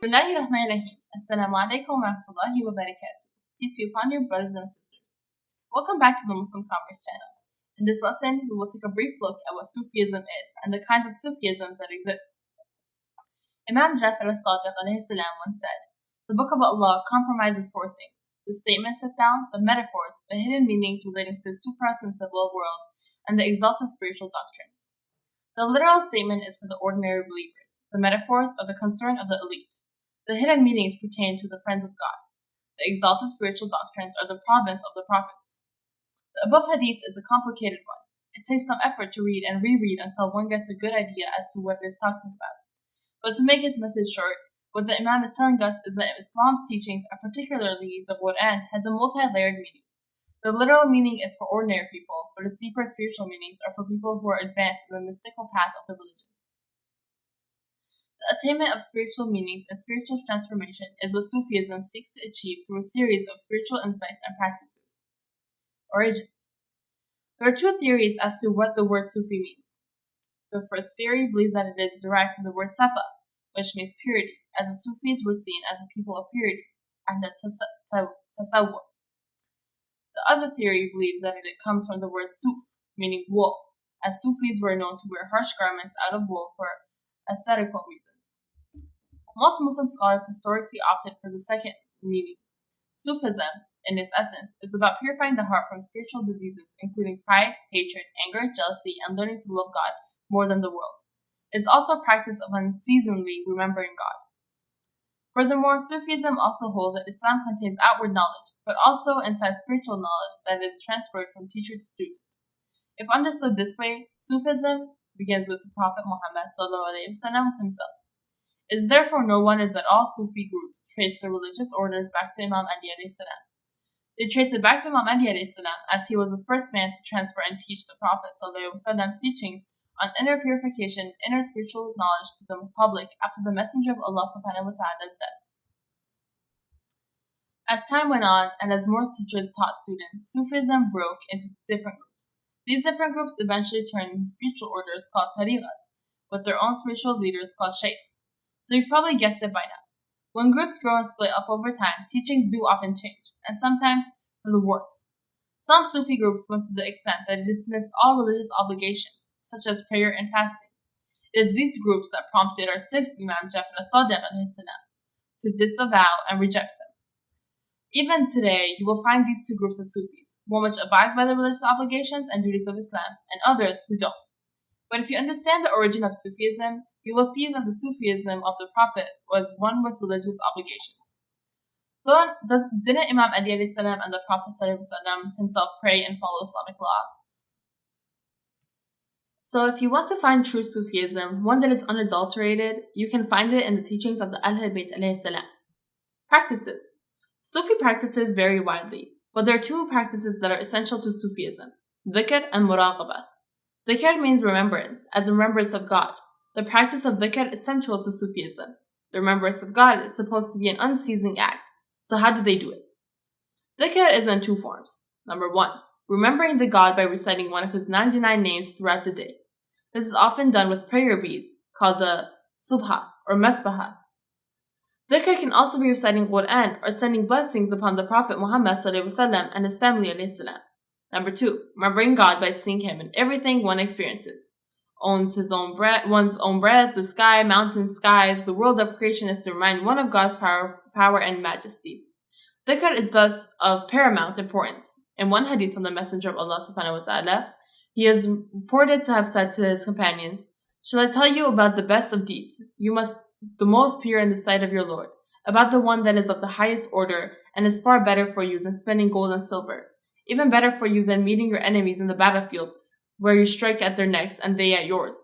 Bismillahirrahmanirrahim. Assalamu alaikum wa rahmatullahi wa barakatuh. Peace be upon you, brothers and sisters. Welcome back to the Muslim Commerce channel. In this lesson, we will take a brief look at what Sufism is and the kinds of Sufisms that exist. Imam Jafar al-Sadiq alayhi salam once said, "The Book of Allah comprises four things: the statements set down, the metaphors, the hidden meanings relating to the suprasensible world, and the exalted spiritual doctrines. The literal statement is for the ordinary believers. The metaphors are the concern of the elite. The hidden meanings pertain to the friends of God. The exalted spiritual doctrines are the province of the prophets." The above hadith is a complicated one. It takes some effort to read and reread until one gets a good idea as to what it is talking about. But to make his message short, what the Imam is telling us is that Islam's teachings, and particularly the Quran, has a multi-layered meaning. The literal meaning is for ordinary people, but its deeper spiritual meanings are for people who are advanced in the mystical path of the religion. The attainment of spiritual meanings and spiritual transformation is what Sufism seeks to achieve through a series of spiritual insights and practices. Origins. There are two theories as to what the word Sufi means. The first theory believes that it is derived from the word Safa, which means purity, as the Sufis were seen as a people of purity, and the tasawwuf. The other theory believes that it comes from the word Suf, meaning wool, as Sufis were known to wear harsh garments out of wool for aesthetical reasons. Most Muslim scholars historically opted for the second meaning. Sufism, in its essence, is about purifying the heart from spiritual diseases, including pride, hatred, anger, jealousy, and learning to love God more than the world. It is also a practice of unceasingly remembering God. Furthermore, Sufism also holds that Islam contains outward knowledge, but also inside spiritual knowledge that is transferred from teacher to student. If understood this way, Sufism begins with the Prophet Muhammad ﷺ himself. It is therefore no wonder that all Sufi groups trace their religious orders back to Imam Ali alayhi salam. They trace it back to Imam Ali alayhi salam as he was the first man to transfer and teach the Prophet ﷺ's teachings on inner purification, inner spiritual knowledge to the public after the Messenger of Allah subhanahu wa ta'ala's death. As time went on, and as more teachers taught students, Sufism broke into different groups. These different groups eventually turned into spiritual orders called tariqas, with their own spiritual leaders called sheikhs. So you've probably guessed it by now. When groups grow and split up over time, teachings do often change, and sometimes for the worse. Some Sufi groups went to the extent that it dismissed all religious obligations, such as prayer and fasting. It is these groups that prompted our sixth Imam Jafar al-Sadiq to disavow and reject them. Even today, you will find these two groups of Sufis, one which abides by the religious obligations and duties of Islam, and others who don't. But if you understand the origin of Sufism, you will see that the Sufism of the Prophet was one with religious obligations. So, didn't Imam Ali alayhi salam and the Prophet himself pray and follow Islamic law? So if you want to find true Sufism, one that is unadulterated, you can find it in the teachings of the al-Bayt alayhi salam. Practices. Sufi practices vary widely, but there are two practices that are essential to Sufism: dhikr and muraqabah. Dhikr means remembrance, as a remembrance of God. The practice of dhikr is central to Sufism. The remembrance of God is supposed to be an unceasing act. So how do they do it? Dhikr is in two forms. Number 1, remembering the God by reciting one of his 99 names throughout the day. This is often done with prayer beads, called the subha or mesbah. Dhikr can also be reciting Quran or sending blessings upon the Prophet Muhammad ﷺ and his family alayhi salam. Number 2, remembering God by seeing him in everything one experiences. One's own breath, the sky, mountains, skies, the world of creation is to remind one of God's power and majesty. Dhikr is thus of paramount importance. In one hadith from the Messenger of Allah subhanahu wa ta'ala, he is reported to have said to his companions, "Shall I tell you about the best of deeds? You must be the most pure in the sight of your Lord, about the one that is of the highest order and is far better for you than spending gold and silver, even better for you than meeting your enemies in the battlefield, where you strike at their necks and they at yours."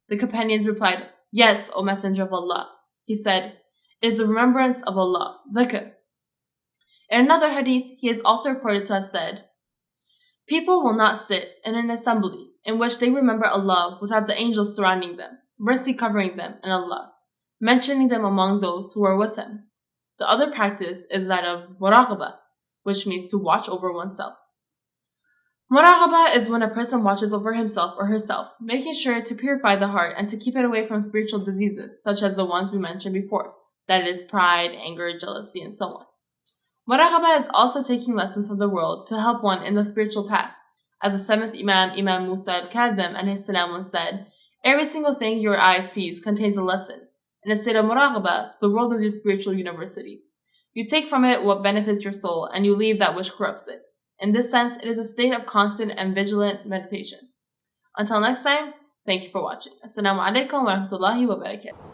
The companions replied, "Yes, O Messenger of Allah." He said, "It is the remembrance of Allah, dhikr." In another hadith, he is also reported to have said, "People will not sit in an assembly in which they remember Allah without the angels surrounding them, mercy covering them, and Allah, mentioning them among those who are with them." The other practice is that of muraqabah, which means to watch over oneself. Muraqabah is when a person watches over himself or herself, making sure to purify the heart and to keep it away from spiritual diseases, such as the ones we mentioned before, that is pride, anger, jealousy, and so on. Muraqabah is also taking lessons from the world to help one in the spiritual path. As the seventh Imam, Imam Musa al-Kazim once said, every single thing your eye sees contains a lesson. In a state of muraqabah, the world is your spiritual university. You take from it what benefits your soul, and you leave that which corrupts it. In this sense, it is a state of constant and vigilant meditation. Until next time, thank you for watching. Assalamu alaikum wa rahmatullahi wa barakatuh.